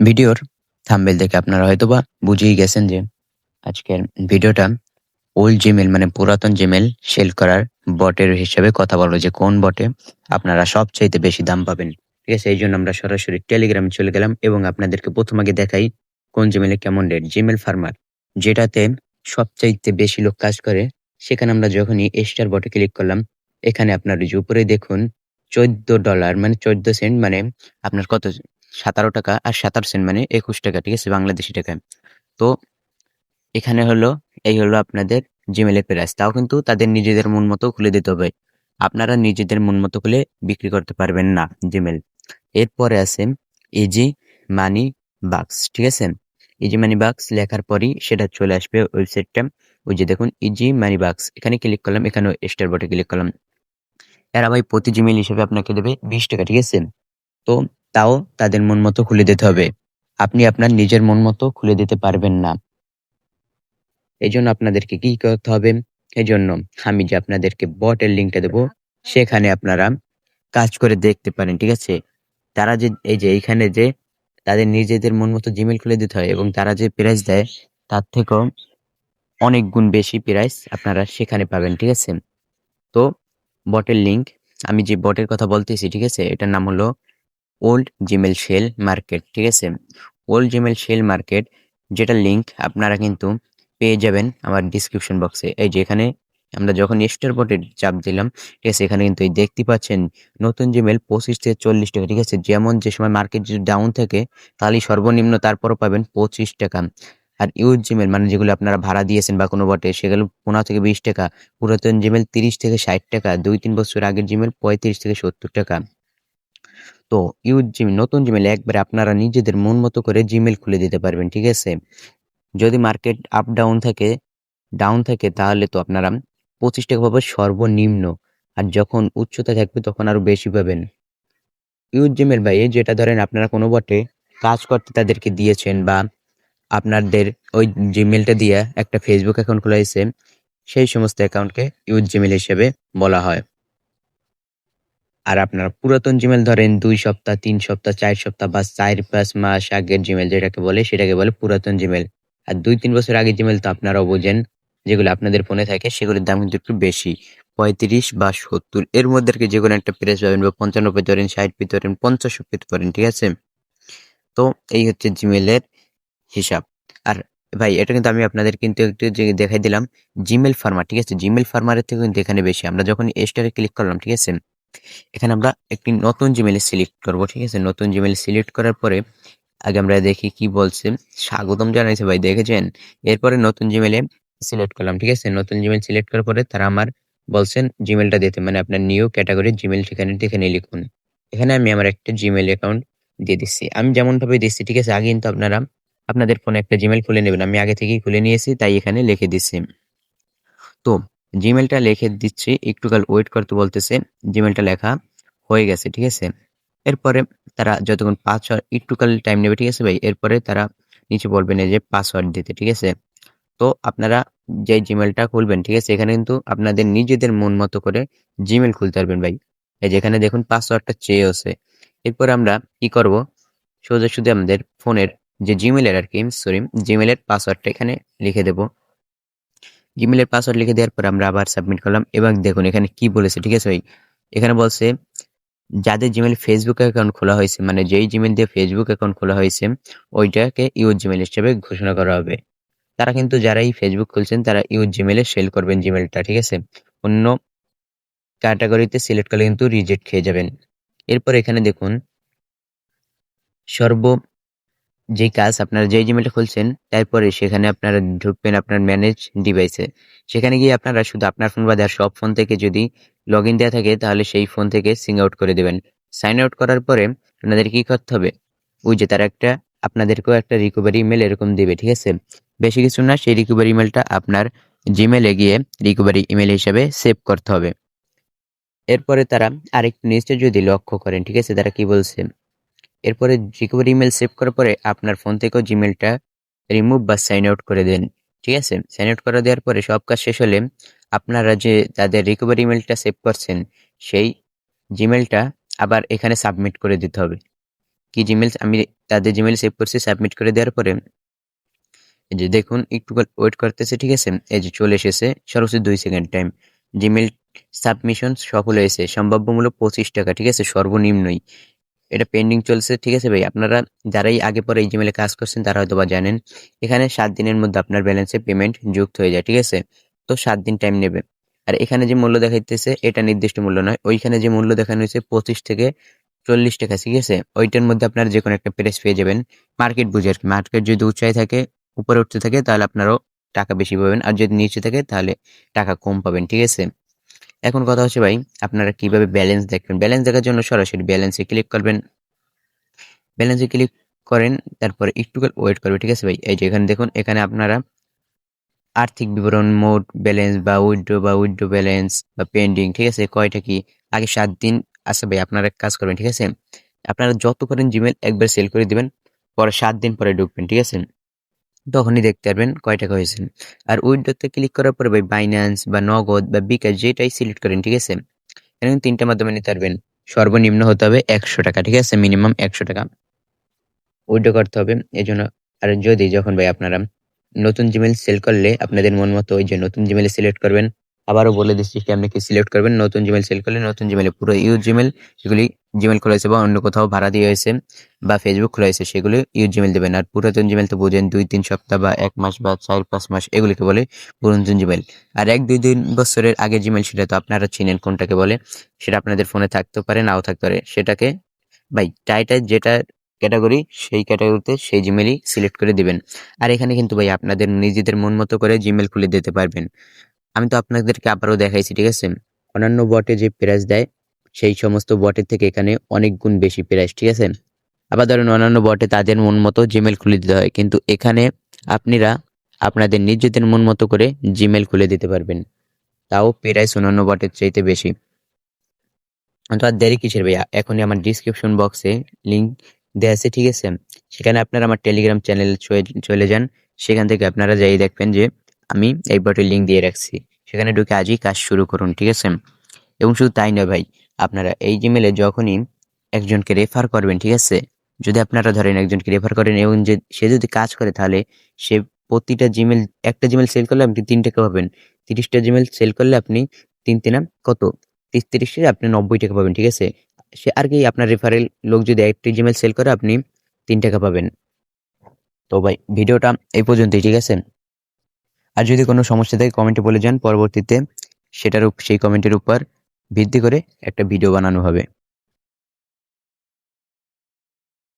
ভিডিওর থাম্বনেল দেখে আপনারা হয়তোবা বুঝেই গেছেন যে আজকের ভিডিওটা ওল্ড জিমেল মানে পুরাতন জিমেল সেল করার বটের হিসেবে কথা বলবো, যে কোন বটে আপনারা সবচাইতে বেশি দাম পাবেন। ঠিক আছে, এই জন্য আমরা সরাসরি টেলিগ্রামে চলে গেলাম এবং আপনাদেরকে প্রথম আগে দেখাই কোন জিমেলে কেমন রেট। জিমেল ফার্মার, যেটাতে সবচাইতে বেশি লোক কাজ করে, সেখানে আমরা যখনই স্টার বটে ক্লিক করলাম, এখানে আপনার যে উপরে দেখুন $14 মানে 14 সেন্ট, মানে আপনার কত, 17 টাকা আর 17 সেন্ট মানে 21 টাকা। ঠিক আছে, বাংলাদেশি টাকায়। তো এখানে হলো, এই হলো আপনাদের জিমেলের প্রাইস। তাও কিন্তু তাদের নিজেদের মন মতো খুলে দিতে হবে। আপনারা নিজেদের মন মতো খুলে বিক্রি করতে পারবেন না জিমেল। এরপরে আছে ইজি মানি বাক্স। ঠিক আছে, ইজি মানি বাক্স লেখার পরই সেটা চলে আসবে ওয়েবসাইটটা। ওই যে দেখুন ইজি মানি বাক্স, এখানে ক্লিক করলাম, এখানে স্টার বটে ক্লিক করলাম। এরা ভাই প্রতি জিমেল হিসেবে আপনাকে দেবে 20 টাকা। ঠিক আছে, তো তাও তাদের মন মতো খুলে দিতে হবে। আপনি আপনার নিজের মন মতো খুলে দিতে পারবেন না। এই জন্য আপনাদেরকে কি করতে হবে, এই জন্য আমি যে আপনাদেরকে বটের লিঙ্কটা দেবো, সেখানে আপনারা কাজ করে দেখতে পারেন। ঠিক আছে, তারা যে এই যে এইখানে যে তাদের নিজেদের মন মতো জিমেল খুলে দিতে হয় এবং তারা যে প্রাইস দেয় তার থেকেও অনেক গুণ বেশি প্রাইস আপনারা সেখানে পাবেন। ঠিক আছে, তো বটের লিঙ্ক, আমি যে বটের কথা বলতেছি, ঠিক আছে, এটার নাম হলো ওল্ড জিমেল শেল মার্কেট। ঠিক আছে, ওল্ড জিমেল শেল মার্কেট, যেটা লিংক আপনারা কিন্তু পেয়ে যাবেন আমার ডিসক্রিপশন বক্সে। এই যে এখানে আমরা যখন স্টার বটে চাপ দিলাম, ঠিক আছে, এখানে কিন্তু এই দেখতে পাচ্ছেন নতুন জিমেল 25 থেকে 40 টাকা। ঠিক আছে, যেমন যে সময় মার্কেট যদি ডাউন থাকে তাহলে সর্বনিম্ন তারপরও পাবেন 25 টাকা। আর ইউজ জিমেল মানে যেগুলো আপনারা ভাড়া দিয়েছেন বা কোনো বটে, সেগুলো 15 থেকে 20 টাকা। পুরাতন জিমেল 30 থেকে 60 টাকা। 2-3 বছর আগের জিমেল 35 থেকে 70 টাকা। তো ইউজ জিমেল, নতুন জিমেল একবারে আপনারা নিজেদের মন মতো করে জিমেল খুলে দিতে পারবেন। ঠিক আছে, যদি মার্কেট আপ ডাউন থাকে তাহলে তো আপনারা 25 টাকা পাবেন সর্বনিম্ন, আর যখন উচ্চতা থাকবে তখন আরো বেশি পাবেন। ইউজ জিমেল ভাই, এই যেটা ধরেন আপনারা কোনো বটে কাজ করতে তাদেরকে দিয়েছেন, বা আপনাদের ওই জিমেলটা দিয়ে একটা ফেসবুক অ্যাকাউন্ট খোলা হয়েছে, সেই সমস্ত অ্যাকাউন্টকে ইউজ জিমেল হিসেবে বলা হয়। আর আপনার পুরাতন জিমেল ধরেন 2 সপ্তাহ, 3 সপ্তাহ, 4 সপ্তাহ বা 4-5 মাস আগের জিমেল যেটাকে বলে, সেটাকে বলে পুরাতন জিমেল। আর 2-3 বছর আগের জিমেল তো আপনারাও বোঝেন, যেগুলো আপনাদের ফোনে থাকে সেগুলোর দাম কিন্তু একটু বেশি, 35 বা 70 এর মধ্যে আর কি। যে কোনো একটা প্রাইস পাবেন, বা 95 পেতে পারেন, 60 পেতে পারেন, 50 পেতে পারেন। ঠিক আছে, তো এই হচ্ছে জিমেলের হিসাব। আর ভাই এটা কিন্তু আমি আপনাদের কিন্তু একটু যে দেখাই দিলাম জিমেল ফার্মার। ঠিক আছে, জিমেল ফার্মারের থেকে কিন্তু এখানে বেশি। আমরা যখন স্টারে ক্লিক করলাম, ঠিক আছে, এখানে আমরা একটি নতুন জিমেল সিলেক্ট করব। ঠিক আছে, নতুন জিমেল সিলেক্ট করার পরে আগে আমরা দেখি কি বলছে। স্বাগতম জানাইছে ভাই, দেখেছেন। এরপরে নতুন জিমেলে সিলেক্ট করলাম। ঠিক আছে, নতুন জিমেল সিলেক্ট করার পরে তারা আমার বলছেন জিমেলটা দিতে, মানে আপনার নিউ ক্যাটাগরি জিমেল ঠিকানা এখানে লিখুন। এখানে আমি আমার একটা জিমেল অ্যাকাউন্ট দিয়ে দিচ্ছি, আমি যেমন ভাবে দিচ্ছি। ঠিক আছে, আগে কিন্তু আপনারা আপনাদের ফোনে একটা জিমেল খুলে নেবেন, আমি আগে থেকেই খুলে নিয়েছি তাই এখানে লিখে দিচ্ছি। তো জিমেলটা লিখে দিচ্ছি, একটু কাল ওয়েট করতে বলতেছে। জিমেলটা লেখা হয়ে গেছে। ঠিক আছে, এরপরে তারা যতক্ষণ পাসওয়ার্ড, একটু কাল টাইম নেবে। ঠিক আছে ভাই, এরপরে তারা নিচে বলবেন এই যে পাসওয়ার্ড দিতে। ঠিক আছে, তো আপনারা যে জিমেলটা খুলবেন, ঠিক আছে, এখানে কিন্তু আপনাদের নিজেদের মন মতো করে জিমেল খুলতে পারবেন ভাই। এই যেখানে দেখুন পাসওয়ার্ডটা চেয়ে আছে। এরপর আমরা কি করব, সোজাসুজি আমাদের ফোনের যে জিমেলের আর কি, সরি, জিমেলের পাসওয়ার্ডটা এখানে লিখে দেব। জিমেলের পাসওয়ার্ড লিখে দেওয়ার পর আমরা আবার সাবমিট করলাম। এবার দেখুন এখানে কি বলেছে। ঠিক আছে ভাই, এখানে বলছে যাদের জিমেল ফেসবুক অ্যাকাউন্ট খোলা হয়েছে, মানে যেই জিমেল দিয়ে ফেসবুক অ্যাকাউন্ট খোলা হয়েছে ওইটাকে ইউজ জিমেল হিসেবে ঘোষণা করা হবে। তারা কিন্তু যারাই ফেসবুক খুলছেন তারা ইউজ জিমেলে সেল করবেন জিমেলটা। ঠিক আছে, অন্য ক্যাটাগরিতে সিলেক্ট করলে কিন্তু রিজেক্ট খেয়ে যাবেন। এরপর এখানে দেখুন সর্ব যে কাজ, আপনারা যেই জিমেলটা খুলছেন তারপরে সেখানে আপনারা ঢুকবেন আপনার ম্যানেজ ডিভাইসে। সেখানে গিয়ে আপনারা শুধু আপনার ফোন বাদে আর সব ফোন থেকে যদি লগ ইন দেওয়া থাকে তাহলে সেই ফোন থেকে সিং আউট করে দেবেন। সাইন আউট করার পরে আপনাদের কি করতে হবে, ওই যে তারা একটা আপনাদেরকেও একটা রিকভারি ইমেল এরকম দেবে। ঠিক আছে, বেশি কিছু না, সেই রিকভারি ইমেলটা আপনার জিমেলে গিয়ে রিকভারি ইমেল হিসেবে সেভ করতে হবে। এরপরে তারা আরেকটু নিচে যদি লক্ষ্য করেন, ঠিক আছে, তারা কি বলছে, এরপরে রিকভারি ইমেল সেভ করার পরে আপনার ফোন থেকেও জিমেলটা রিমুভ বা সাইন আউট করে দেন। ঠিক আছে, সাইন আউট করে দেওয়ার পরে সব কাজ শেষ হলে আপনারা যে তাদের রিকভারি ইমেলটা সেভ করছেন সেই জিমেলটা আবার এখানে সাবমিট করে দিতে হবে। কি জিমেল আমি তাদের জিমেল সেভ করছি, সাবমিট করে দেওয়ার পরে এই যে দেখুন একটু ওয়েট করতেছে, ঠিক আছে? এই যে চলে এসেছে, সর্বোচ্চ 2 সেকেন্ড টাইম। জিমেল সাবমিশন সফল হয়েছে, সম্ভাব্য মূল্য ৳25, ঠিক আছে? সর্বনিম্নই। এটা পেন্ডিং চলছে, ঠিক আছে ভাই? আপনারা যারাই আগে পরে এই জিমেলে কাজ করছেন তারা হয়তোবা জানেন। এখানে 7 দিনের মধ্যে আপনার ব্যালেন্সে পেমেন্ট যুক্ত হয়ে যায়, ঠিক আছে? তো 7 দিন টাইম নেবে। আর এখানে যে মূল্য দেখাইতেছে এটা নির্দিষ্ট মূল্য নয়। ওইখানে যে মূল্য দেখানো হয়েছে ৳25 থেকে ৳40, ঠিক আছে? ওইটার মধ্যে আপনারা যেকোনো একটা প্রাইস পেয়ে যাবেন। মার্কেট বুঝে আরকি। মার্কেট যদি উঁচাই থাকে, উপরে উঠতে থাকে তাহলে আপনারাও টাকা বেশি পাবেন। আর যদি নিচে থাকে তাহলে টাকা কম পাবেন, ঠিক আছে? এখন কথা হচ্ছে ভাই, আপনারা কিভাবে ব্যালেন্স দেখবেন? ব্যালেন্স দেখার জন্য সরাসরি ব্যালেন্সে ক্লিক করবেন। ব্যালেন্সে ক্লিক করেন, তারপরে একটুখানি ওয়েট করবে, ঠিক আছে ভাই? এই যে এখানে দেখুন, এখানে আপনারা আর্থিক বিবরণ, মোট ব্যালেন্স বা উইথড্র ব্যালেন্স বা পেন্ডিং, ঠিক আছে? কয়টা কি? আগে 7 দিন আচ্ছা ভাই, আপনারা এক কাজ করবেন, ঠিক আছে? আপনারা যত পারেন জিমেইল একবার সেল করে দিবেন। পরে 7 দিন পরে ঢুকবেন, ঠিক আছে? তখনই দেখতে পারবেন কয় টাকা হয়েছে। আর উইথড্রোতে ক্লিক করার পরে ভাই বাইন্যান্স বা নগদ বা বিকাশ যেটাই সিলেক্ট করেন, ঠিক আছে? এরকম ৩ টার মাধ্যমে নিতে পারবেন। সর্বনিম্ন হতে হবে ৳১০০, ঠিক আছে? মিনিমাম ৳১০০ উইথড্র করতে হবে। এজন্য আর যদি যখন ভাই আপনারা নতুন জিমেইল সেল করলে আপনাদের মন মতো ওই যে নতুন জিমেইল সিলেক্ট করবেন। আবারও বলে দিচ্ছি কেমনে কি সিলেক্ট করবেন। নতুন জিমেইল সেল করলে নতুন জিমেইলে পুরো ইউজ জিমেইল যেগুলি জিমেইল খোলা হয়েছে বা অন্য কোথাও ভাড়া দিয়ে হয়েছে বা ফেসবুক খোলা হয়েছে সেগুলো ইউজ জিমেইল দিবেন। আর পুরাতন জিমেইল তো বুঝেন ২-৩ সপ্তাহ বা ১ মাস বা ৪-৫ মাস এগুলিকে বলে পুরাতন জিমেইল। আর ১-২ বছরের আগের জিমেইল সেটা তো আপনারা চিনেন কোনটাকে বলে। সেটা আপনাদের ফোনে থাকতেও পারে নাও থাকতে পারে। সেটাকে ভাই টাইটার যেটা ক্যাটাগরি সেই ক্যাটাগরিতে সেই জিমেইলই সিলেক্ট করে দিবেন। আর এখানে কিন্তু ভাই আপনাদের নিজেদের মন মতো করে জিমেইল খুলে দিতে পারবেন। আমি তো আপনাদেরকে আবারও দেখাইছি, ঠিক আছে? অন্যান্য বটে যে প্রাইস দেয় সেই সমস্ত বটের থেকে এখানে অনেক গুণ বেশি প্রাইস, ঠিক আছে? আবার ধরেন অন্যান্য বটে তাদের মন মতো জিমেইল খুলে দিতে হয়। কিন্তু এখানে আপনারা আপনাদের নিজেদের মন মতো করে জিমেইল খুলে দিতে পারবেন। তাও প্রাইস অন্যান্য বটের চাইতে বেশি। তো আর দেরি কিসের ভাইয়া? এখনই আমার ডিসক্রিপশন বক্সে লিংক দেয়া আছে, ঠিক আছে? সেখানে আপনারা আমার টেলিগ্রাম চ্যানেলে চলে যান। সেখান থেকে আপনারা যেয়ে দেখবেন যে আমি এই বটের লিংক দিয়ে রাখছি। সেখানে ঢুকে আজই কাজ শুরু করুন, ঠিক আছে? এবং শুধু তাই নয় ভাই, আপনারা এই জিমেইলে যখনই একজনকে রেফার করবেন, ঠিক আছে? যদি আপনারা ধরেন একজনকে রেফার করেন এবং যে সে যদি কাজ করে তাহলে সে প্রতিটা জিমেইল একটা জিমেইল সেল করলে আপনি ৳৩ পাবেন। ৩০ টা জিমেইল সেল করলে আপনি ৩ কত? ৩০ এ আপনি ৳৯০ পাবেন, ঠিক আছে? সে আর কি আপনার রেফারেল লোক যদি একটি জিমেইল সেল করে আপনি ৳৩ পাবেন। তো ভাই ভিডিওটা এই পর্যন্তই, ঠিক আছে? আর যদি কোনো সমস্যা থাকে কমেন্টে বলে যান, পরবর্তীতে সেই কমেন্টের উপর ভিত্তি করে একটা ভিডিও বানানো হবে।